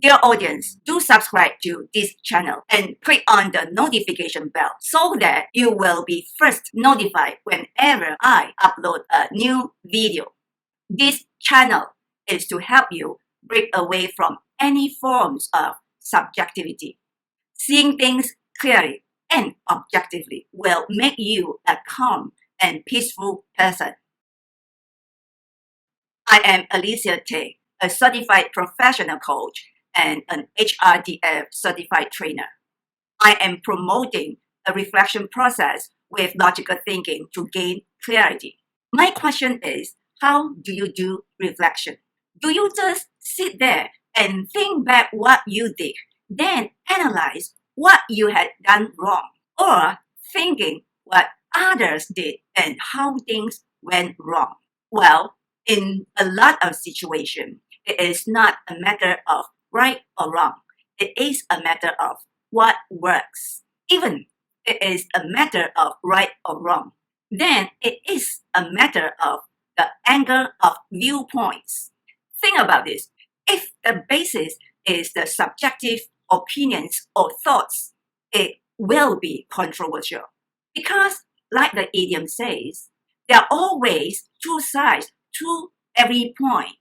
Dear audience, do subscribe to this channel and click on the notification bell so that you will be first notified whenever I upload a new video. This channel is to help you break away from any forms of subjectivity. Seeing things clearly and objectively will make you a calm and peaceful person. I am Alicia Tay, a certified professional coach and an HRDF certified trainer. I am promoting a reflection process with logical thinking to gain clarity. My question is, how do you do reflection? Do you just sit there and think back what you did, then analyze what you had done wrong, or thinking what others did and how things went wrong? Well, in a lot of situations, it is not a matter of right or wrong. It is a matter of what works. Even it is a matter of right or wrong, then it is a matter of the angle of viewpoints. Think about this. If the basis is the subjective opinions or thoughts, it will be controversial. Because, like the idiom says, there are always two sides to every point.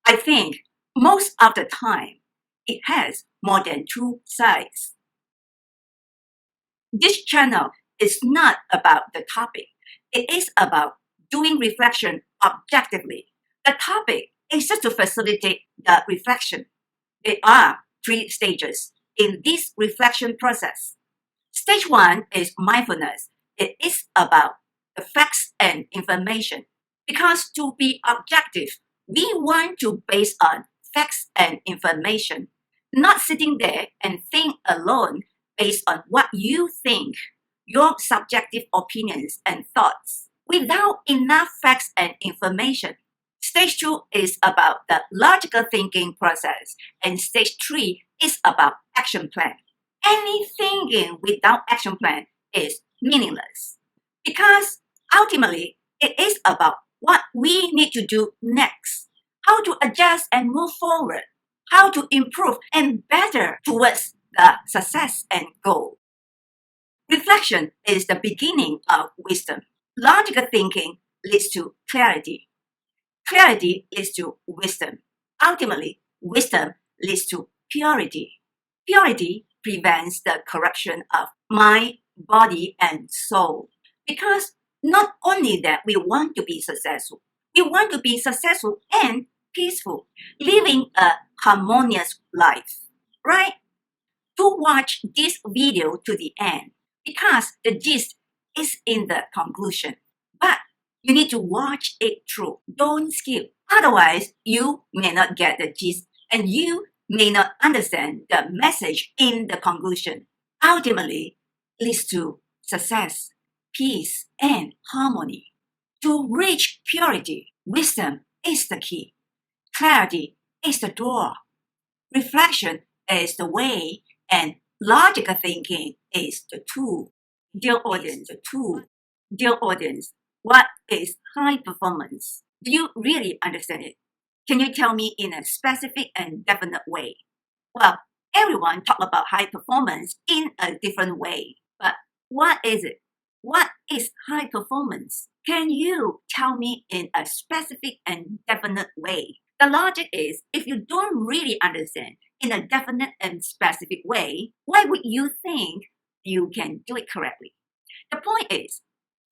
I think most of the time, it has more than two sides. This channel is not about the topic. It is about doing reflection objectively. The topic is just to facilitate the reflection. There are 3 stages in this reflection process. Stage 1 is mindfulness. It is about the facts and information. Because to be objective, we want to base on facts and information, not sitting there and think alone based on what you think, your subjective opinions and thoughts, without enough facts and information. Stage 2 is about the logical thinking process, and stage 3 is about action plan. Any thinking without action plan is meaningless, because ultimately it is about what we need to do next, how to adjust and move forward, how to improve and better towards the success and goal. Reflection is the beginning of wisdom. Logical thinking leads to clarity. Clarity leads to wisdom. Ultimately, wisdom leads to purity. Purity prevents the corruption of mind, body, and soul. Because not only that we want to be successful, we want to be successful and peaceful, living a harmonious life, right? To watch this video to the end, because the gist is in the conclusion. But you need to watch it through. Don't skip. Otherwise, you may not get the gist and you may not understand the message in the conclusion. Ultimately, leads to success, peace, and harmony. To reach purity, wisdom is the key. Clarity is the door. Reflection is the way, and logical thinking is the tool. Dear audience, Dear audience, what is high performance? Do you really understand it? Can you tell me in a specific and definite way? Well, everyone talk about high performance in a different way, but what is it? What is high performance? Can you tell me in a specific and definite way? The logic is, if you don't really understand in a definite and specific way, why would you think you can do it correctly? The point is,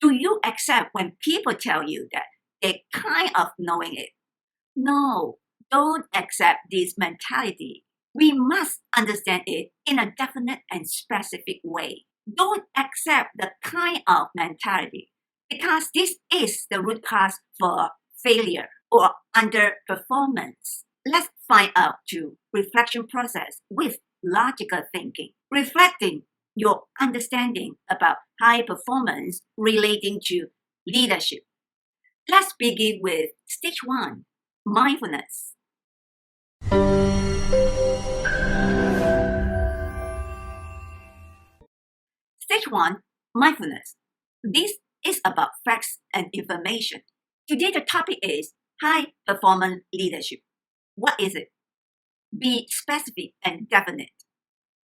do you accept when people tell you that they kind of knowing it? No, don't accept this mentality. We must understand it in a definite and specific way. Don't accept the kind of mentality, because this is the root cause for failure or underperformance. Let's find out the reflection process with logical thinking. Reflecting your understanding about high performance relating to leadership. Let's begin with stage 1, mindfulness. Stage 1, mindfulness. This is about facts and information. Today the topic is high performance leadership. What is it? be specific and definite.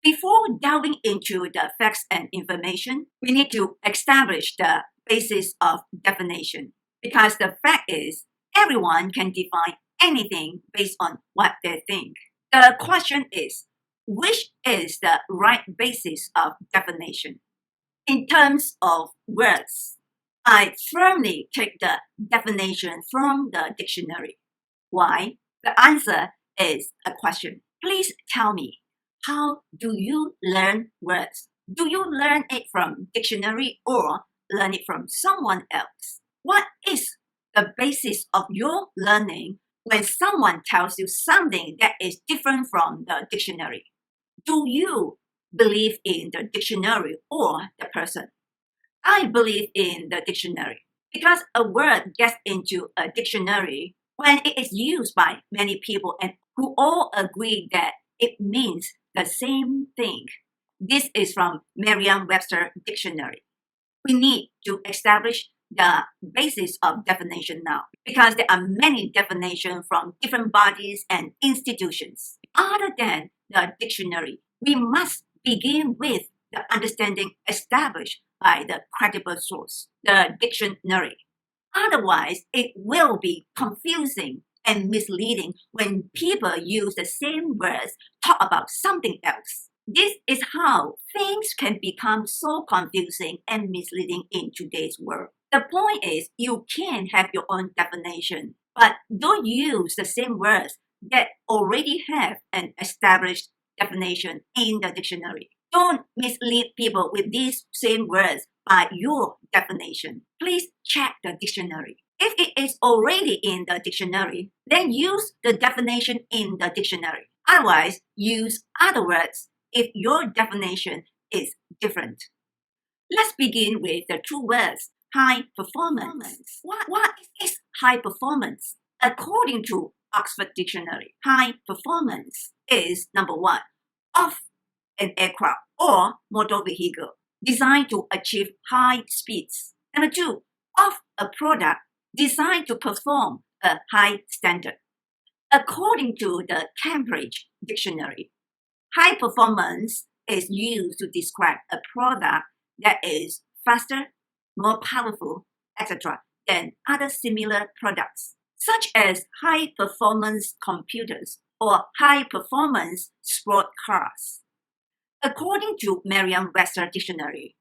Before delving into the facts and information, we need to establish the basis of definition. Because the fact is, everyone can define anything based on what they think. The question is, which is the right basis of definition? In terms of words, I firmly take the definition from the dictionary. Why? The answer is a question. Please tell me, how do you learn words? Do you learn it from dictionary or learn it from someone else? What is the basis of your learning when someone tells you something that is different from the dictionary? Do you believe in the dictionary or the person? I believe in the dictionary because a word gets into a dictionary when it is used by many people and who all agree that it means the same thing. This is from Merriam-Webster Dictionary. We need to establish the basis of definition now because there are many definitions from different bodies and institutions. Other than the dictionary, we must begin with the understanding established by the credible source, the dictionary. Otherwise, it will be confusing and misleading when people use the same words talk about something else. This is how things can become so confusing and misleading in today's world. The point is, you can have your own definition, but don't use the same words that already have an established definition in the dictionary. Don't mislead people with these same words by your definition. Please check the dictionary. If it is already in the dictionary, then use the definition in the dictionary. Otherwise, use other words if your definition is different. Let's begin with the two words, high performance. What is high performance? According to Oxford Dictionary, high performance is number one, of an aircraft or motor vehicle designed to achieve high speeds. Number two, of a product designed to perform a high standard. According to the Cambridge Dictionary, high performance is used to describe a product that is faster, more powerful, etc. than other similar products, such as high-performance computers or high-performance sport cars. According to Merriam-Webster Dictionary,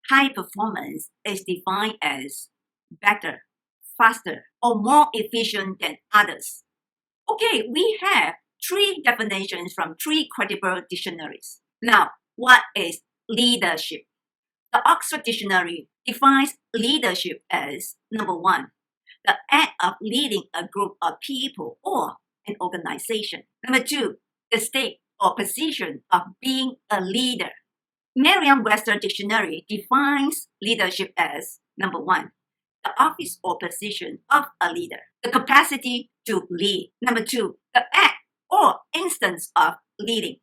high performance is defined as better, faster, or more efficient than others. Okay, we have three definitions from three credible dictionaries. Now, what is leadership? The Oxford Dictionary defines leadership as number one, the act of leading a group of people or an organization. Number two, the state or position of being a leader. Merriam-Webster Dictionary defines leadership as number one, the office or position of a leader, the capacity to lead. Number two, the act or instance of leading.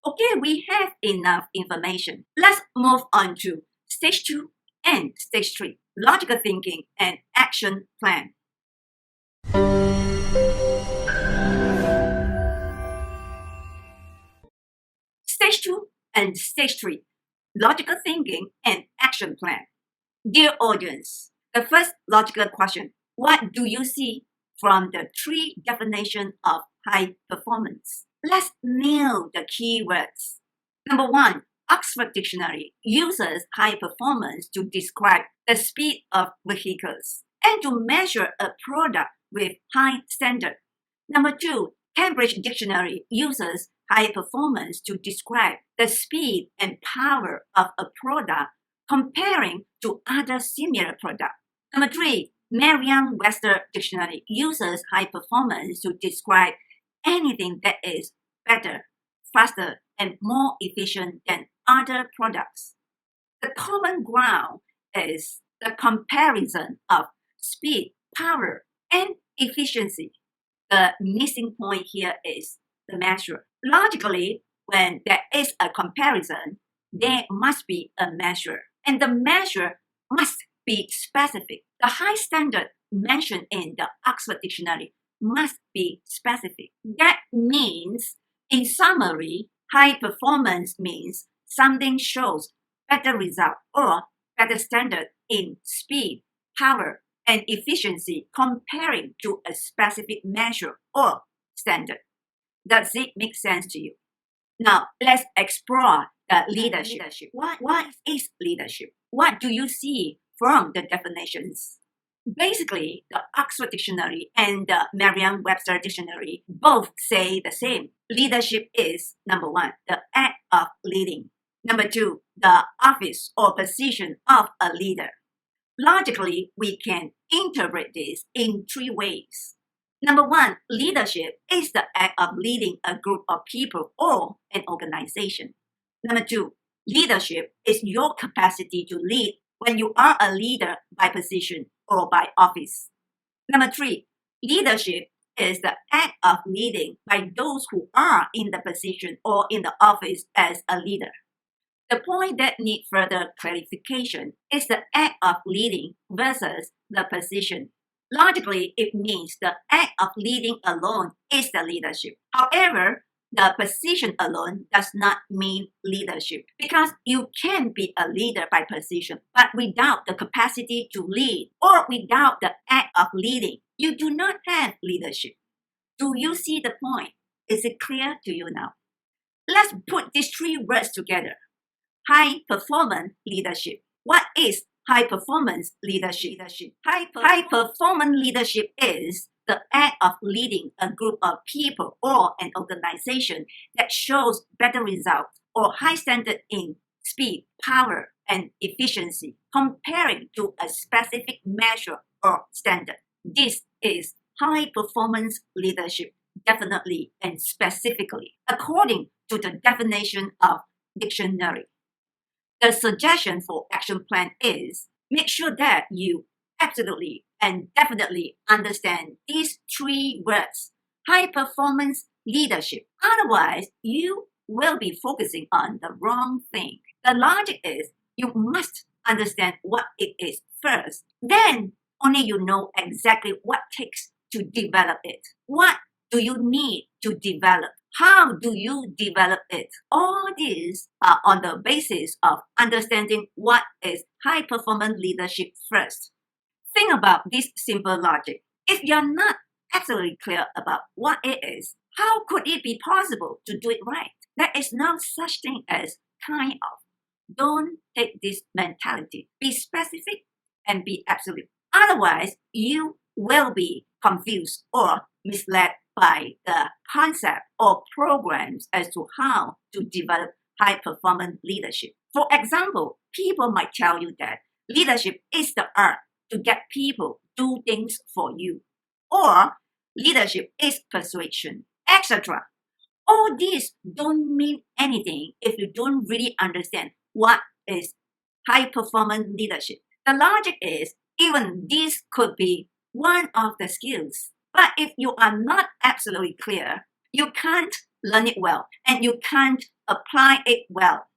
Okay, we have enough information. Let's move on to stage 2 and stage 3, logical thinking and action plan. Stage 2 and stage 3, logical thinking and action plan. Dear audience, the first logical question, what do you see from the three definitions of high performance? Let's nail the key words. Number one, Oxford Dictionary uses high performance to describe the speed of vehicles and to measure a product with high standard. Number two, Cambridge Dictionary uses high performance to describe the speed and power of a product comparing to other similar products. Number three, Merriam-Webster Dictionary uses high performance to describe anything that is better, faster, and more efficient than other products. The common ground is the comparison of speed, power, and efficiency. The missing point here is the measure. Logically, when there is a comparison, there must be a measure, and the measure must be specific. The high standard mentioned in the Oxford Dictionary must be specific. That means In summary, high performance means something shows better result or better standard in speed, power, and efficiency comparing to a specific measure or standard. Does it make sense to you? Now, let's explore the leadership. What is leadership? What do you see from the definitions? Basically, the Oxford Dictionary and the Merriam-Webster Dictionary both say the same. Leadership is, number one, the act of leading. Number two, the office or position of a leader. Logically, we can interpret this in three ways. Number one, leadership is the act of leading a group of people or an organization. Number two, leadership is your capacity to lead when you are a leader by position or by office. Number three, leadership is the act of leading by those who are in the position or in the office as a leader. The point that needs further clarification is the act of leading versus the position. Logically, it means the act of leading alone is the leadership. However, the position alone does not mean leadership because you can be a leader by position, but without the capacity to lead or without the act of leading, you do not have leadership. Do you see the point? Is it clear to you now? Let's put these three words together. High performance leadership. What is high performance leadership? High performance leadership is the act of leading a group of people or an organization that shows better results or high standard in speed, power, and efficiency comparing to a specific measure or standard. This is high performance leadership, definitely and specifically, according to the definition of dictionary. The suggestion for action plan is make sure that you absolutely and definitely understand these three words, high performance leadership. Otherwise, you will be focusing on the wrong thing. The logic is you must understand what it is first. Then only you know exactly what takes to develop it. What do you need to develop? How do you develop it? All these are on the basis of understanding what is high performance leadership first. Think about this simple logic. If you're not absolutely clear about what it is, how could it be possible to do it right? There is no such thing as kind of. Don't take this mentality. Be specific and be absolute. Otherwise, you will be confused or misled by the concept or programs as to how to develop high performance leadership. For example, people might tell you that leadership is the art to get people to do things for you, or leadership is persuasion, etc. All these don't mean anything if you don't really understand what is high performance leadership. The logic is even this could be one of the skills. But if you are not absolutely clear, you can't learn it well and you can't apply it well.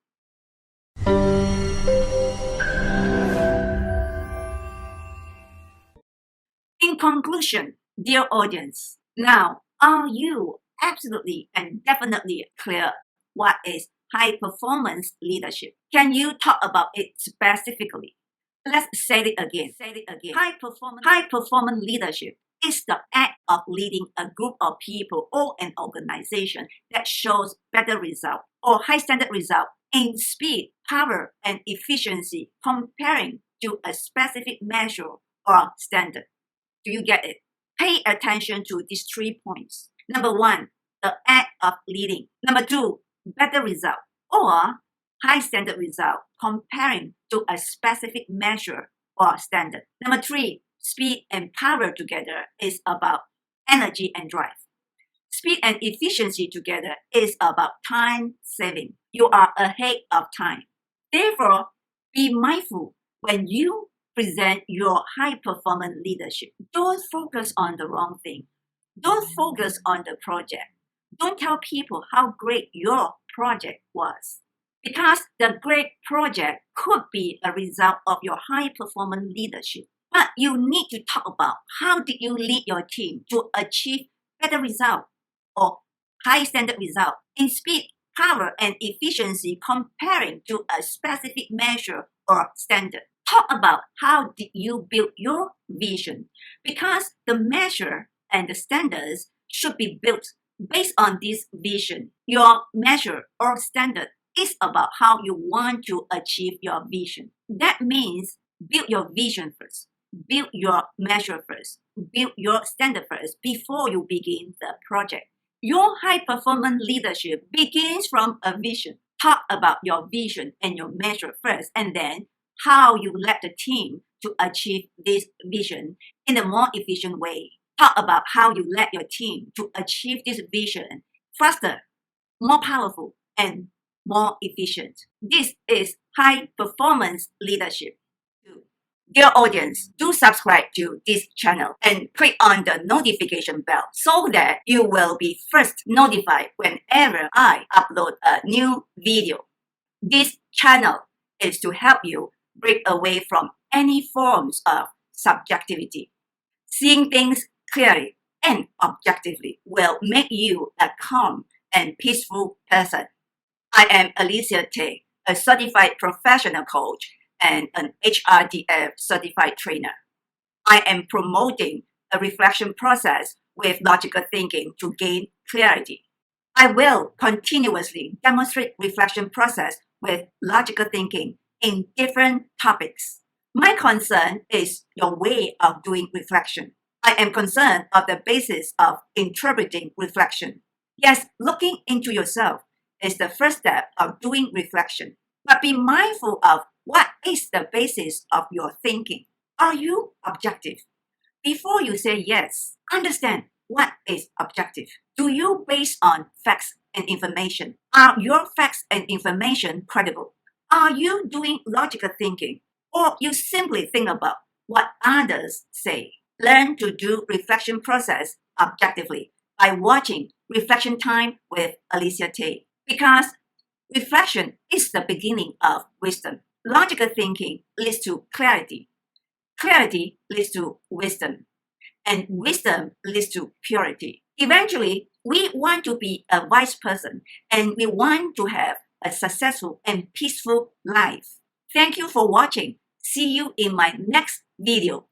In conclusion, dear audience, now are you absolutely and definitely clear what is high performance leadership? Can you talk about it specifically? Let's say it again. High performance leadership is the act of leading a group of people or an organization that shows better result or high standard result in speed, power, and efficiency comparing to a specific measure or standard. Do you get it? Pay attention to these 3 points. Number one, the act of leading. Number two, better result or high standard result comparing to a specific measure or standard. Number three, speed and power together is about energy and drive. Speed and efficiency together is about time saving. You are ahead of time. Therefore, be mindful when you present your high performance leadership. Don't focus on the wrong thing. Don't focus on the project. Don't tell people how great your project was. Because the great project could be a result of your high performance leadership. But you need to talk about how did you lead your team to achieve better results or high standard result in speed, power, and efficiency comparing to a specific measure or standard. Talk about how did you build your vision, because the measure and the standards should be built based on this vision. Your measure or standard is about how you want to achieve your vision. That means build your vision first, build your measure first, build your standard first before you begin the project. Your high performance leadership begins from a vision. Talk about your vision and your measure first, and then how you let the team to achieve this vision in a more efficient way. Talk about how you let your team to achieve this vision faster, more powerful, and more efficient. This is high performance leadership. Dear audience, do subscribe to this channel and click on the notification bell so that you will be first notified whenever I upload a new video. This channel is to help you break away from any forms of subjectivity. Seeing things clearly and objectively will make you a calm and peaceful person. I am Alicia Tay, a certified professional coach and an HRDF certified trainer. I am promoting a reflection process with logical thinking to gain clarity. I will continuously demonstrate reflection process with logical thinking in different topics. My concern is your way of doing reflection. I am concerned of the basis of interpreting reflection. Yes, looking into yourself is the first step of doing reflection. But be mindful of what is the basis of your thinking. Are you objective? Before you say yes, understand what is objective. Do you base on facts and information? Are your facts and information credible? Are you doing logical thinking? Or you simply think about what others say? Learn to do reflection process objectively by watching Reflection Time with Alicia Tay. Because reflection is the beginning of wisdom. Logical thinking leads to clarity. Clarity leads to wisdom. And wisdom leads to purity. Eventually, we want to be a wise person and we want to have a successful and peaceful life. Thank you for watching. See you in my next video.